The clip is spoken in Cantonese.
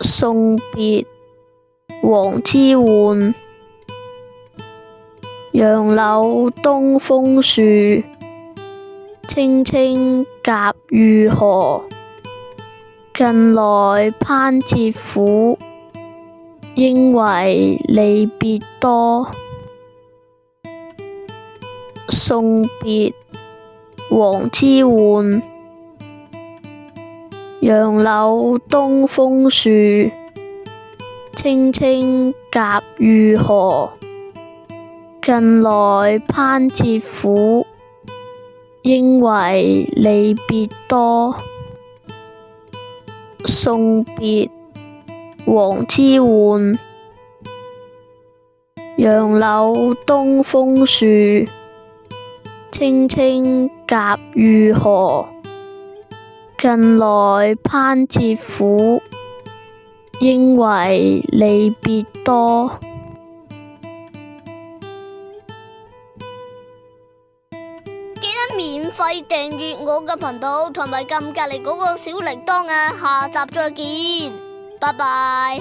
送別黃之渙。楊柳東風樹，青青夾玉河。近來攀折苦，應為離別多。送別黃之渙。楊柳東風樹，青青夾玉河。近來攀折苦，應為離別多。送別黃之渙。楊柳東風樹，青青夾玉河。近來攀折苦，應為離別多。記得免費訂閱我嘅頻道，同埋撳隔籬嗰個小鈴鐺啊！下集再見，拜拜。